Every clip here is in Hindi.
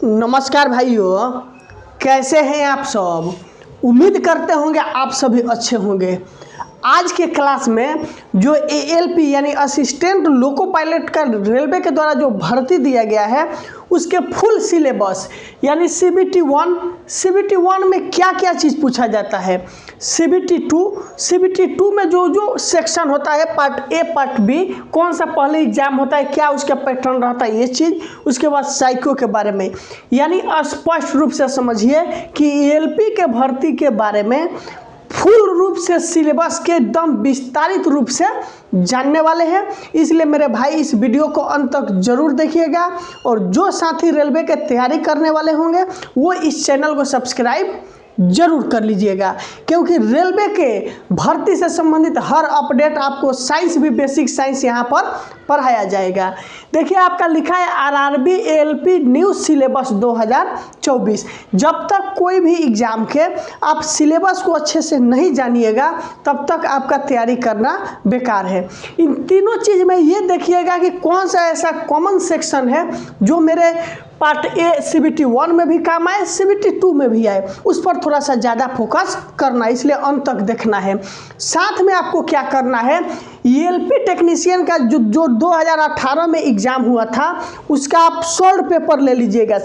नमस्कार भाइयों, कैसे हैं आप सब। उम्मीद करते होंगे आप सभी अच्छे होंगे। आज के क्लास में जो एएलपी यानी असिस्टेंट लोको पायलट का रेलवे के द्वारा जो भर्ती दिया गया है उसके फुल सिलेबस यानी CBT 1 में क्या क्या चीज़ पूछा जाता है, CBT 2 में जो सेक्शन होता है पार्ट ए पार्ट बी, कौन सा पहले एग्जाम होता है, क्या उसका पैटर्न रहता है, ये चीज़। उसके बाद साइको के बारे में, यानी स्पष्ट रूप से समझिए कि एएलपी के भर्ती के बारे में फुल रूप से सिलेबस के एकदम विस्तारित रूप से जानने वाले हैं। इसलिए मेरे भाई इस वीडियो को अंत तक जरूर देखिएगा और जो साथी रेलवे के तैयारी करने वाले होंगे वो इस चैनल को सब्सक्राइब जरूर कर लीजिएगा, क्योंकि रेलवे के भर्ती से संबंधित हर अपडेट आपको साइंस भी बेसिक साइंस यहाँ पर पढ़ाया जाएगा। देखिए आपका लिखा है आरआरबी एएलपी न्यू सिलेबस 2024। जब तक कोई भी एग्जाम के आप सिलेबस को अच्छे से नहीं जानिएगा तब तक आपका तैयारी करना बेकार है। इन तीनों चीज़ में ये देखिएगा कि कौन सा ऐसा कॉमन सेक्शन है जो मेरे पार्ट ए CBT 1 में भी काम आए, CBT 2 में भी आए, उस पर थोड़ा सा ज़्यादा फोकस करना है, इसलिए अंत तक देखना है। साथ में आपको क्या करना है, एएलपी टेक्नीशियन का जो 2018 में एग्ज़ाम हुआ था उसका आप सॉल्व पेपर ले लीजिएगा।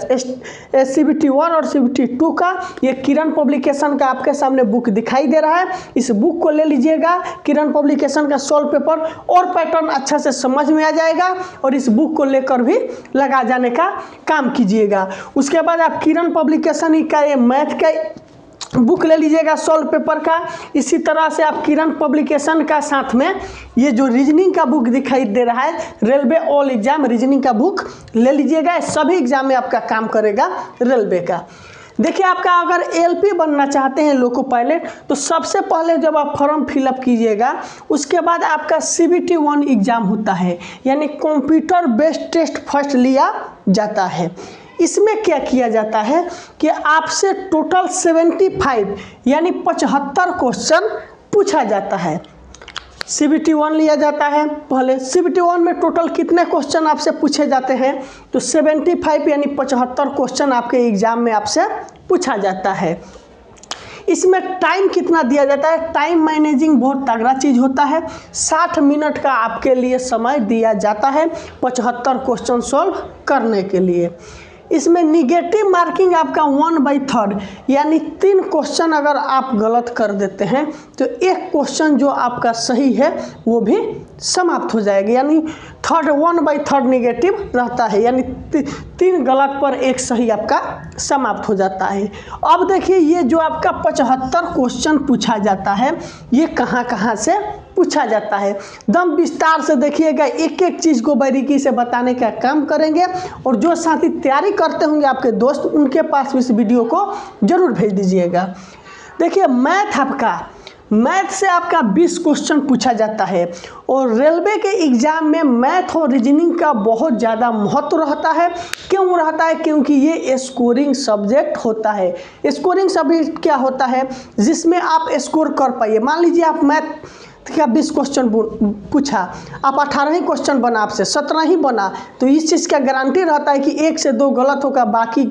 CBT 1 और CBT 2 का ये किरण पब्लिकेशन का आपके सामने बुक दिखाई दे रहा है, इस बुक को ले लीजिएगा। किरण पब्लिकेशन का सॉल्व पेपर और पैटर्न अच्छा से समझ में आ जाएगा और इस बुक को लेकर भी लगा जाने का काम कीजिएगा। उसके बाद आप किरण पब्लिकेशन का ये मैथ का बुक ले लीजिएगा सॉल्व पेपर का। इसी तरह से आप किरण पब्लिकेशन का साथ में ये जो रीजनिंग का बुक दिखाई दे रहा है रेलवे ऑल एग्जाम रीजनिंग का बुक ले लीजिएगा। सभी एग्जाम में आपका काम करेगा रेलवे का। देखिए आपका अगर एएलपी बनना चाहते हैं लोको पायलट तो सबसे पहले जब आप फॉर्म फिलअप कीजिएगा उसके बाद आपका CBT 1 एग्ज़ाम होता है, यानी कंप्यूटर बेस्ड टेस्ट फर्स्ट लिया जाता है। इसमें क्या किया जाता है कि आपसे टोटल 75 यानी 75 क्वेश्चन पूछा जाता है। CBT 1 लिया जाता है पहले। CBT 1 में टोटल कितने क्वेश्चन आपसे पूछे जाते हैं तो 75 यानी 75 क्वेश्चन आपके एग्जाम में आपसे पूछा जाता है। इसमें टाइम कितना दिया जाता है, टाइम मैनेजिंग बहुत तगड़ा चीज़ होता है। 60 मिनट का आपके लिए समय दिया जाता है 75 क्वेश्चन सॉल्व करने के लिए। इसमें निगेटिव मार्किंग आपका 1/3 यानी 3 क्वेश्चन अगर आप गलत कर देते हैं तो एक क्वेश्चन जो आपका सही है वो भी समाप्त हो जाएगा, यानी 1/3 निगेटिव रहता है, यानी 3 गलत पर एक सही आपका समाप्त हो जाता है। अब देखिए ये जो आपका 75 क्वेश्चन पूछा जाता है ये कहाँ कहाँ से पूछा जाता है, दम विस्तार से देखिएगा, एक एक चीज़ को बारीकी से बताने का काम करेंगे। और जो साथी तैयारी करते होंगे आपके दोस्त उनके पास भी इस वीडियो को जरूर भेज दीजिएगा। देखिए मैथ से आपका 20 क्वेश्चन पूछा जाता है और रेलवे के एग्ज़ाम में मैथ और रीजनिंग का बहुत ज़्यादा महत्व रहता है। क्यों रहता है, क्योंकि ये स्कोरिंग सब्जेक्ट होता है। स्कोरिंग सब्जेक्ट क्या होता है जिसमें आप स्कोर कर पाइए। मान लीजिए आप मैथ क्या 20 क्वेश्चन पूछा, आप 18 ही क्वेश्चन बना, आपसे 17 ही बना, तो इस चीज़ का गारंटी रहता है कि 1 से 2 गलत होगा, बाकी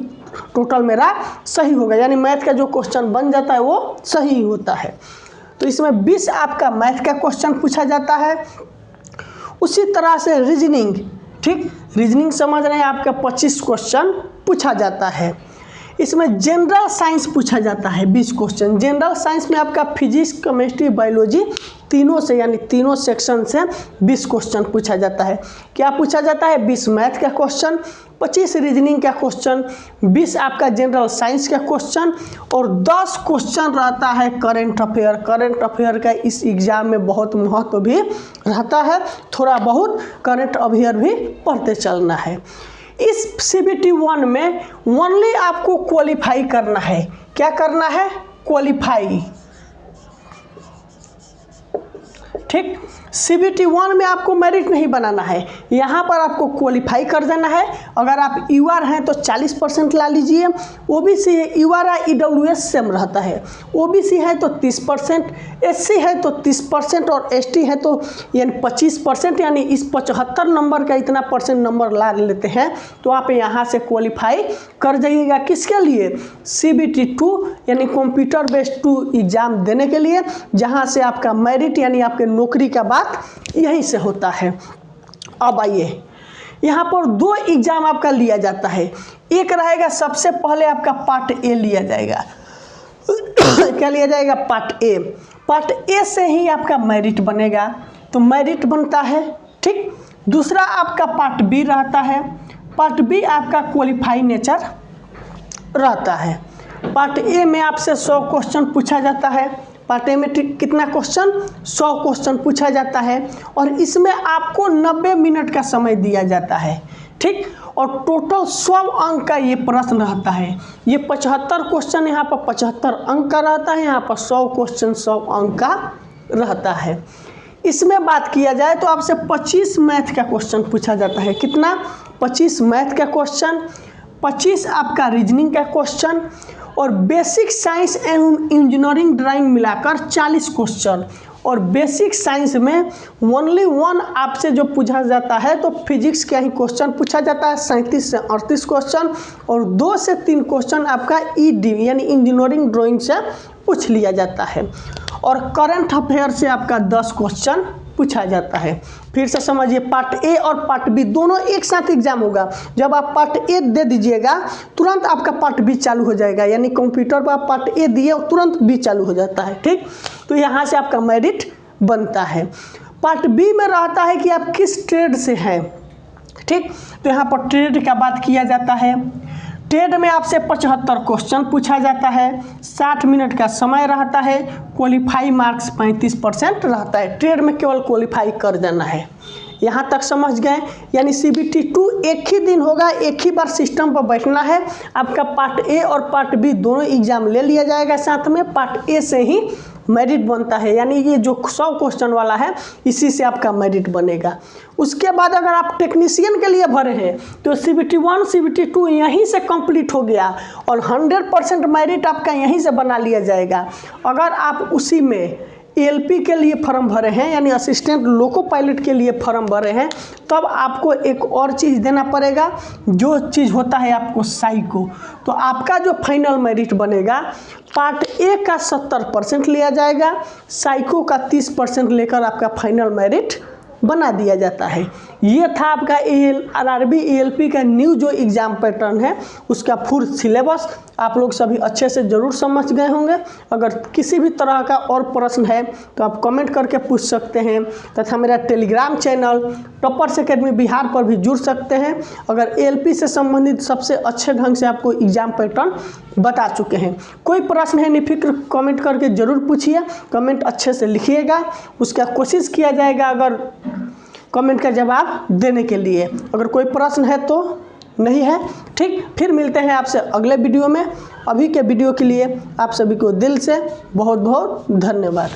टोटल मेरा सही होगा, यानी मैथ का जो क्वेश्चन बन जाता है वो सही होता है। तो इसमें 20 आपका मैथ का क्वेश्चन पूछा जाता है। उसी तरह से रीजनिंग, ठीक, रीजनिंग समझ रहे हैं, आपका 25 क्वेश्चन पूछा जाता है। इसमें जनरल साइंस पूछा जाता है 20 क्वेश्चन। जनरल साइंस में आपका फिजिक्स केमिस्ट्री बायोलॉजी तीनों से यानी तीनों सेक्शन से 20 क्वेश्चन पूछा जाता है। क्या पूछा जाता है, 20 मैथ का क्वेश्चन, 25 रीजनिंग का क्वेश्चन, 20 आपका जनरल साइंस का क्वेश्चन और 10 क्वेश्चन रहता है करंट अफेयर। करंट अफेयर का इस एग्ज़ाम में बहुत महत्व भी रहता है, थोड़ा बहुत करंट अफेयर भी पढ़ते चलना है। इस CBT 1 में ओनली आपको क्वालिफाई करना है। क्या करना है, क्वालिफाई। ठीक। CBT 1 में आपको मेरिट नहीं बनाना है, यहाँ पर आपको क्वालिफाई कर देना है। अगर आप UR हैं तो 40% ला लीजिए, OBC है, UR EWS सेम रहता है, OBC है तो 30%, SC है तो 30% और ST है तो यानी 25%, यानी इस 75 नंबर का इतना परसेंट नंबर ला लेते हैं तो आप यहाँ से क्वालिफाई कर जाइएगा। किसके लिए? CBT 2 यानी कंप्यूटर बेस्ड 2 एग्ज़ाम देने के लिए, जहाँ से आपका मेरिट यानी आपके नौकरी का बात यहीं से होता है। अब आइए, यहाँ पर 2 एग्ज़ाम आपका लिया जाता है। एक रहेगा सबसे पहले आपका पार्ट ए लिया जाएगा। क्या लिया जाएगा? Part A. पार्ट ए से ही आपका मेरिट बनेगा, तो मेरिट बनता है, ठीक। दूसरा आपका पार्ट बी रहता है। पार्ट बी आपका क्वालिफाई नेचर रहता है। पार्ट ए में आपसे 100 क्वेश्चन पूछा जाता है। पार्ट ए में कितना क्वेश्चन? 100 क्वेश्चन पूछा जाता है और इसमें आपको 90 मिनट का समय दिया जाता है, ठीक। और टोटल 100 अंक का ये प्रश्न रहता है। ये 75 क्वेश्चन यहाँ पर 75 अंक का रहता है, यहाँ पर 100 क्वेश्चन 100 अंक का रहता है। इसमें बात किया जाए तो आपसे 25 मैथ का क्वेश्चन पूछा जाता है। कितना? 25 मैथ का क्वेश्चन, 25 आपका रीजनिंग का क्वेश्चन और बेसिक साइंस एवं इंजीनियरिंग ड्राइंग मिलाकर 40 क्वेश्चन। और बेसिक साइंस में ओनली 1 आपसे जो पूछा जाता है तो फिजिक्स का ही क्वेश्चन पूछा जाता है, 37 से 38 क्वेश्चन, और 2 से 3 क्वेश्चन आपका ED यानी इंजीनियरिंग ड्राइंग से पूछ लिया जाता है। और करंट अफेयर से आपका 10 क्वेश्चन पूछा जाता है। फिर से समझिए, पार्ट ए और पार्ट बी दोनों एक साथ एग्जाम होगा। जब आप पार्ट ए दे दीजिएगा तुरंत आपका पार्ट बी चालू हो जाएगा, यानी कंप्यूटर पर आप पार्ट ए दिए और तुरंत बी चालू हो जाता है, ठीक। तो यहाँ से आपका मेरिट बनता है। पार्ट बी में रहता है कि आप किस ट्रेड से हैं, ठीक। तो यहाँ पर ट्रेड का बात किया जाता है। ट्रेड में आपसे 75 क्वेश्चन पूछा जाता है, 60 मिनट का समय रहता है, क्वालिफाई मार्क्स 35% रहता है। ट्रेड में केवल क्वालिफाई कर देना है। यहाँ तक समझ गए? यानी CBT 2 एक ही दिन होगा, एक ही बार सिस्टम पर बैठना है। आपका पार्ट ए और पार्ट बी दोनों एग्जाम ले लिया जाएगा साथ में। पार्ट ए से ही मेरिट बनता है, यानी ये जो 100 क्वेश्चन वाला है इसी से आपका मेरिट बनेगा। उसके बाद अगर आप टेक्नीशियन के लिए भरे हैं तो CBT 1 CBT 2 यहीं से कंप्लीट हो गया और 100% मेरिट आपका यहीं से बना लिया जाएगा। अगर आप उसी में ALP के लिए फॉर्म भरे हैं यानी असिस्टेंट लोको पायलट के लिए फॉर्म भरे हैं, तब आपको एक और चीज़ देना पड़ेगा, जो चीज़ होता है आपको साइको। तो आपका जो फाइनल मेरिट बनेगा, पार्ट ए का 70% लिया जाएगा, साइको का 30% लेकर आपका फाइनल मेरिट बना दिया जाता है। ये था आपका RRB ALP का न्यू जो एग्ज़ाम पैटर्न है उसका फुल सिलेबस। आप लोग सभी अच्छे से ज़रूर समझ गए होंगे। अगर किसी भी तरह का और प्रश्न है तो आप कमेंट करके पूछ सकते हैं, तथा मेरा Telegram channel toppers academy Bihar पर भी जुड़ सकते हैं। अगर ALP से संबंधित सबसे अच्छे ढंग से आपको एग्ज़ाम पैटर्न बता चुके हैं। कोई प्रश्न है निफिक्र कमेंट करके ज़रूर पूछिए, कमेंट अच्छे से लिखिएगा, उसका कोशिश किया जाएगा अगर कमेंट का जवाब देने के लिए। अगर कोई प्रश्न है तो नहीं है, ठीक। फिर मिलते हैं आपसे अगले वीडियो में। अभी के वीडियो के लिए आप सभी को दिल से बहुत बहुत धन्यवाद।